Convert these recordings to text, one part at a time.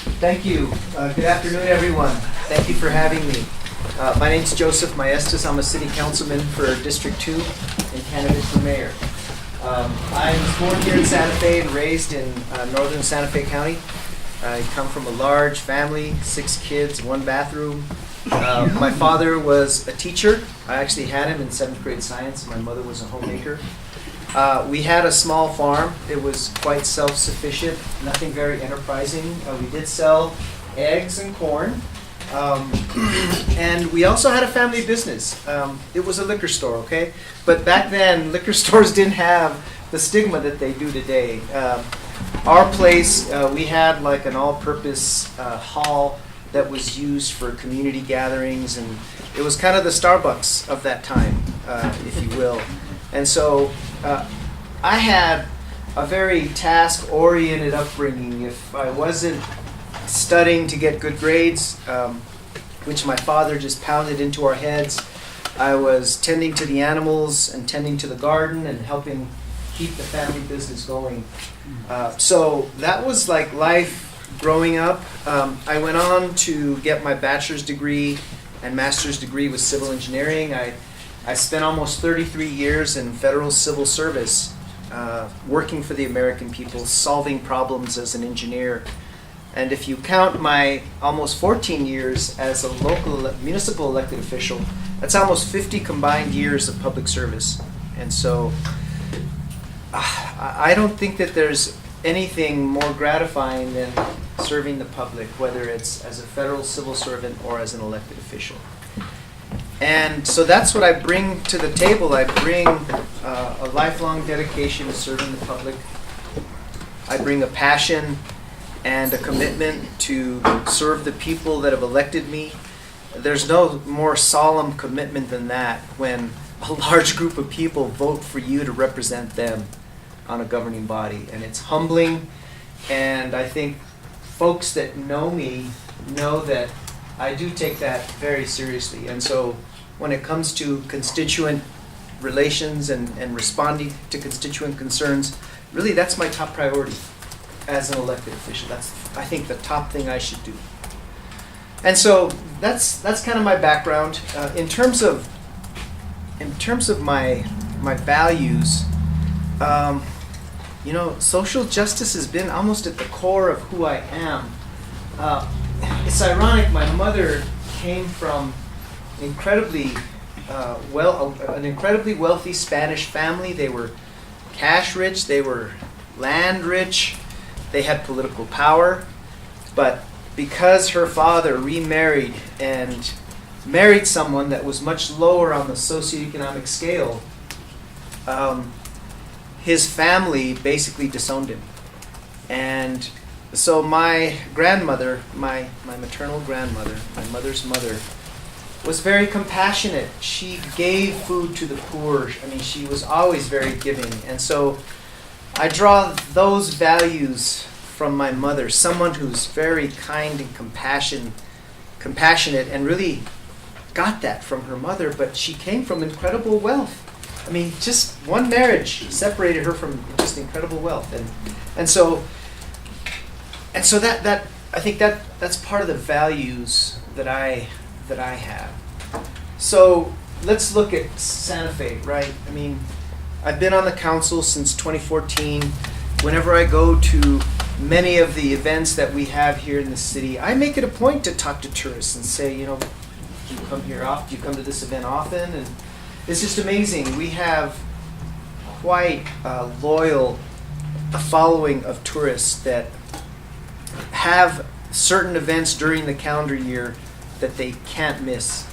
Thank you. Good afternoon, everyone. Thank you for having me. My name is Joseph Maestas. I'm a city councilman for District 2 and candidate for mayor. I was born here in Santa Fe and raised in northern Santa Fe County. I come from a large family, 6 kids, 1 bathroom. My father was a teacher. I actually had him in 7th grade science. My mother was a homemaker. We had a small farm. It was quite self-sufficient, nothing very enterprising. We did sell eggs and corn. And we also had a family business. It was a liquor store, okay? But back then, liquor stores didn't have the stigma that they do today. Our place, we had like an all-purpose hall that was used for community gatherings, and it was kind of the Starbucks of that time, if you will. And so I had a very task-oriented upbringing. If I wasn't studying to get good grades, which my father just pounded into our heads, I was tending to the animals and tending to the garden and helping keep the family business going. So that was like life growing up. I went on to get my bachelor's degree and master's degree with civil engineering. I spent almost 33 years in federal civil service, working for the American people, solving problems as an engineer. And if you count my almost 14 years as a local municipal elected official, that's almost 50 combined years of public service. And so I don't think that there's anything more gratifying than serving the public, whether it's as a federal civil servant or as an elected official. And so that's what I bring to the table. I bring a lifelong dedication to serving the public. I bring a passion and a commitment to serve the people that have elected me. There's no more solemn commitment than that when a large group of people vote for you to represent them on a governing body. And it's humbling, and I think folks that know me know that I do take that very seriously. And so when it comes to constituent relations and responding to constituent concerns, really that's my top priority as an elected official. That's, I think, the top thing I should do. And so that's kind of my background. In terms of my values, social justice has been almost at the core of who I am. It's ironic. My mother came from an incredibly wealthy Spanish family. They were cash rich. They were land rich. They had political power. But because her father remarried and married someone that was much lower on the socioeconomic scale, his family basically disowned him. And so my grandmother, my maternal grandmother, my mother's mother, was very compassionate. She gave food to the poor. I mean, she was always very giving. And so I draw those values from my mother, someone who's very kind and compassionate, and really got that from her mother, but she came from incredible wealth. I mean, just one marriage separated her from just incredible wealth. And so that I think that's part of the values that I have. So let's look at Santa Fe, right? I mean, I've been on the council since 2014. Whenever I go to many of the events that we have here in the city, I make it a point to talk to tourists and say, do you come here often? Do you come to this event often? And it's just amazing. We have quite a loyal following of tourists that have certain events during the calendar year that they can't miss.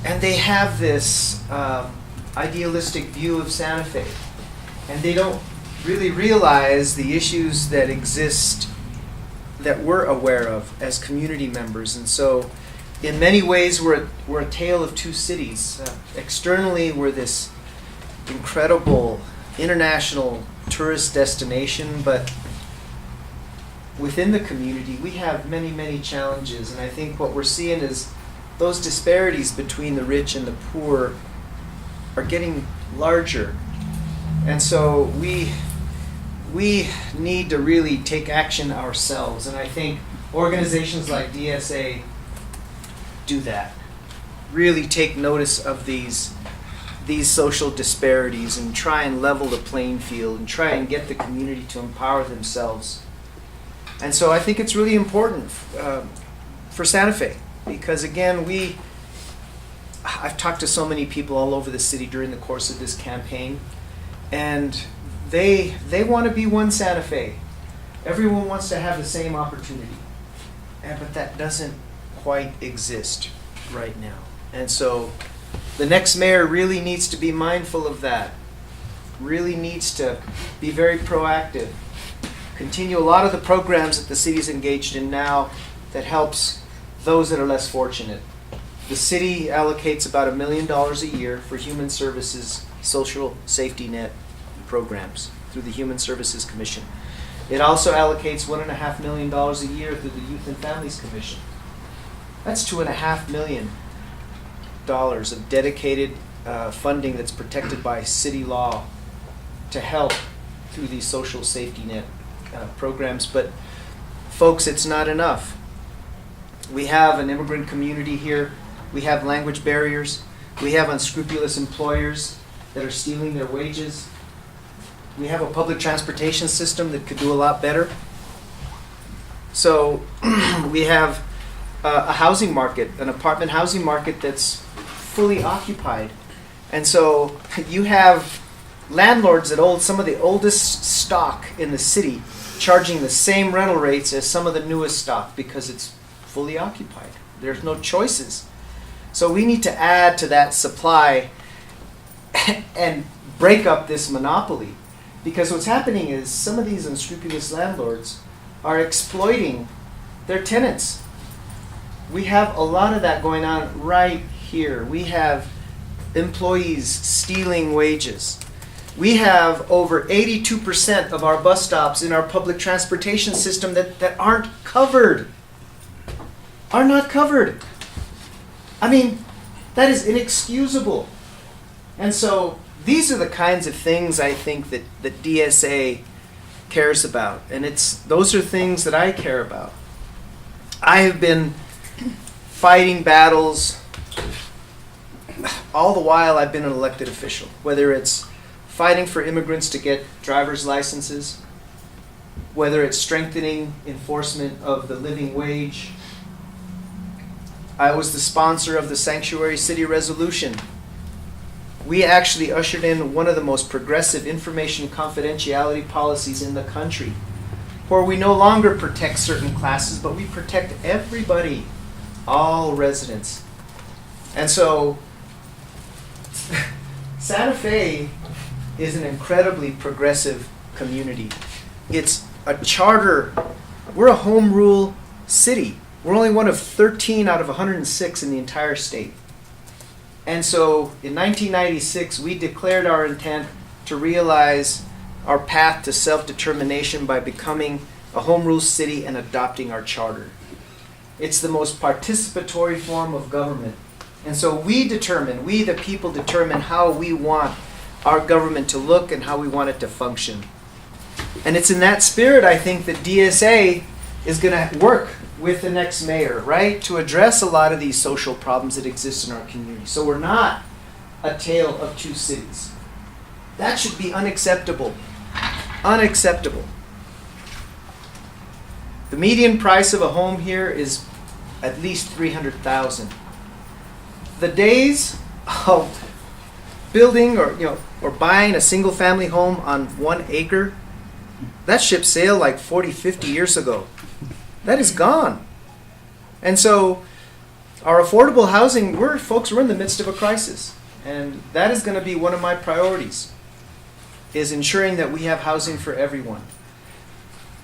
And they have this idealistic view of Santa Fe. And they don't really realize the issues that exist that we're aware of as community members. And so in many ways, we're a tale of two cities. Externally, we're this incredible international tourist destination, but within the community, we have many, many challenges. And I think what we're seeing is those disparities between the rich and the poor are getting larger. And so we need to really take action ourselves. And I think organizations like DSA do that. Really take notice of these social disparities and try and level the playing field and try and get the community to empower themselves. And so I think it's really important for Santa Fe because, again, I've talked to so many people all over the city during the course of this campaign, and they want to be one Santa Fe. Everyone wants to have the same opportunity, but that doesn't quite exist right now. And so the next mayor really needs to be mindful of that, really needs to be very proactive, continue a lot of the programs that the city's engaged in now that helps those that are less fortunate. The city allocates about $1 million a year for human services, social safety net programs through the Human Services Commission. It also allocates $1.5 million a year through the Youth and Families Commission. That's $2.5 million of dedicated funding that's protected by city law to help through these social safety net programs. But folks, it's not enough. We have an immigrant community here. We have language barriers. We have unscrupulous employers that are stealing their wages. We have a public transportation system that could do a lot better. So we have a housing market, an apartment housing market that's fully occupied. And so you have landlords that hold some of the oldest stock in the city charging the same rental rates as some of the newest stock because it's fully occupied. There's no choices. So we need to add to that supply and break up this monopoly, because what's happening is some of these unscrupulous landlords are exploiting their tenants. We have a lot of that going on right here. We have employees stealing wages. We have over 82% of our bus stops in our public transportation system that aren't covered. Are not covered. I mean, that is inexcusable. And so these are the kinds of things I think that DSA cares about. And those are things that I care about. I have been fighting battles all the while I've been an elected official, whether it's fighting for immigrants to get driver's licenses, whether it's strengthening enforcement of the living wage. I was the sponsor of the Sanctuary City Resolution. We actually ushered in one of the most progressive information confidentiality policies in the country, where we no longer protect certain classes, but we protect everybody, all residents. And so Santa Fe is an incredibly progressive community. It's a charter. We're a home rule city. We're only one of 13 out of 106 in the entire state. And so in 1996, we declared our intent to realize our path to self-determination by becoming a home rule city and adopting our charter. It's the most participatory form of government. And so we the people determine how we want our government to look and how we want it to function. And it's in that spirit, I think, that DSA is going to work with the next mayor, right, to address a lot of these social problems that exist in our community. So we're not a tale of two cities. That should be unacceptable. Unacceptable. The median price of a home here is at least $300,000. The days of building or buying a single family home on 1 acre, that ship sailed like 40, 50 years ago. That is gone. And so our affordable housing, we're in the midst of a crisis. And that is going to be one of my priorities, is ensuring that we have housing for everyone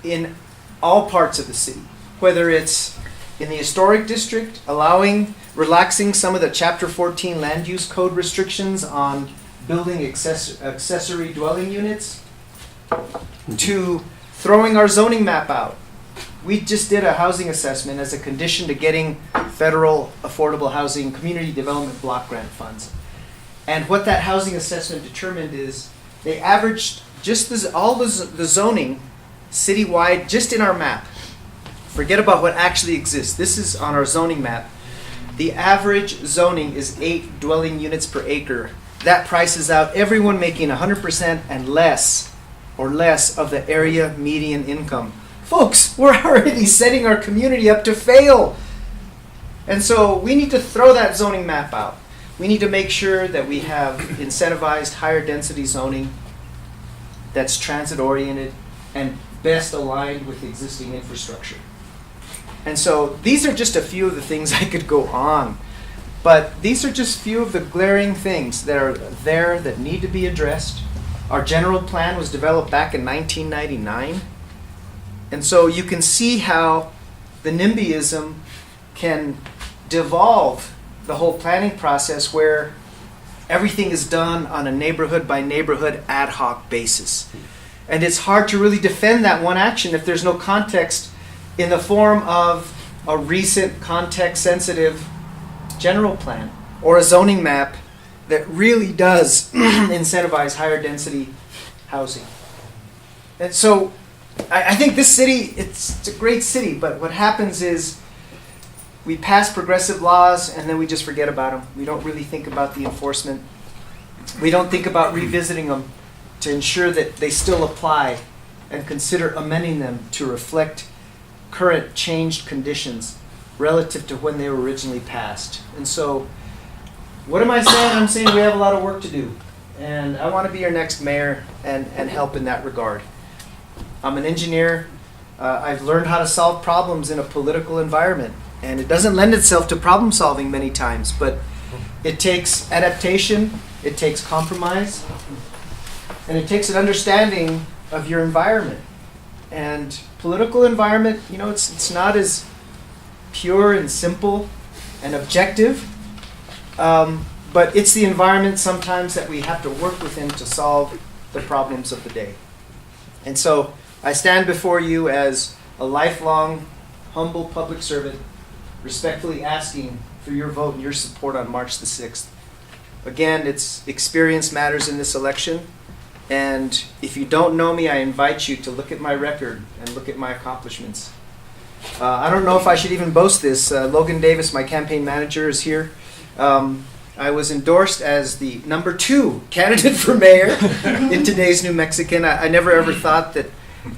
in all parts of the city, whether it's in the historic district, relaxing some of the Chapter 14 land use code restrictions on building accessory dwelling units, to throwing our zoning map out. We just did a housing assessment as a condition to getting federal affordable housing community development block grant funds. And what that housing assessment determined is they averaged just all the zoning citywide, just in our map, Forget about what actually exists. This is on our zoning map. The average zoning is 8 dwelling units per acre. That prices out everyone making 100% and less or less of the area median income. Folks, we're already setting our community up to fail. And so we need to throw that zoning map out. We need to make sure that we have incentivized higher density zoning that's transit oriented and best aligned with existing infrastructure. And so these are just a few of the things I could go on. But these are just few of the glaring things that are there that need to be addressed. Our general plan was developed back in 1999. And so you can see how the NIMBYism can devolve the whole planning process where everything is done on a neighborhood by neighborhood ad hoc basis. And it's hard to really defend that one action if there's no context in the form of a recent context-sensitive general plan or a zoning map that really does incentivize higher density housing. And so I think this city, it's a great city, but what happens is we pass progressive laws and then we just forget about them. We don't really think about the enforcement. We don't think about revisiting them to ensure that they still apply and consider amending them to reflect current changed conditions relative to when they were originally passed. And so, what am I saying? I'm saying we have a lot of work to do. And I want to be your next mayor and help in that regard. I'm an engineer. I've learned how to solve problems in a political environment. And it doesn't lend itself to problem solving many times, but it takes adaptation, it takes compromise, and it takes an understanding of your environment. And political environment, you know, it's not as pure and simple and objective, but it's the environment sometimes that we have to work within to solve the problems of the day. And so I stand before you as a lifelong, humble public servant, respectfully asking for your vote and your support on March the 6th. Again, it's experience matters in this election. And if you don't know me, I invite you to look at my record and look at my accomplishments. I don't know if I should even boast this. Logan Davis, my campaign manager, is here. I was endorsed as the number 2 candidate for mayor in today's New Mexican. I never ever thought that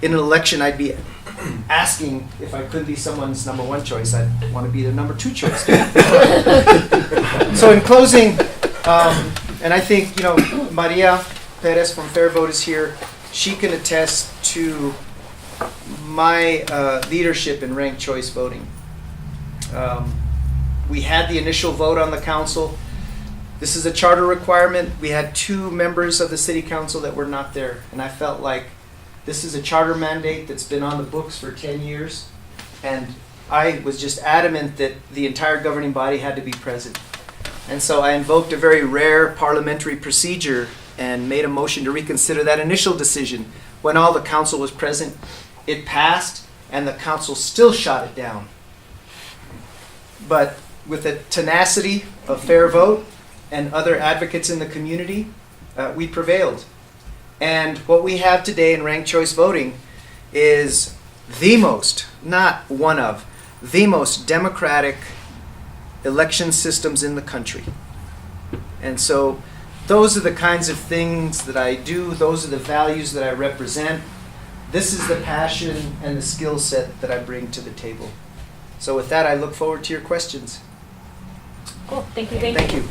in an election I'd be asking if I could be someone's number 1 choice. I'd want to be the number 2 choice. So in closing, and I think, you know, Maria Perez from Fair Vote is here. She can attest to my leadership in ranked choice voting. We had the initial vote on the council. This is a charter requirement. We had 2 members of the city council that were not there, and I felt like this is a charter mandate that's been on the books for 10 years, and I was just adamant that the entire governing body had to be present. And so I invoked a very rare parliamentary procedure and made a motion to reconsider that initial decision. When all the council was present, it passed, and the council still shot it down. But with the tenacity of Fair Vote and other advocates in the community, we prevailed. And what we have today in ranked choice voting is the most, not one of, the most democratic election systems in the country. And so those are the kinds of things that I do. Those are the values that I represent. This is the passion and the skill set that I bring to the table. So with that, I look forward to your questions. Cool. Thank you. Thank you.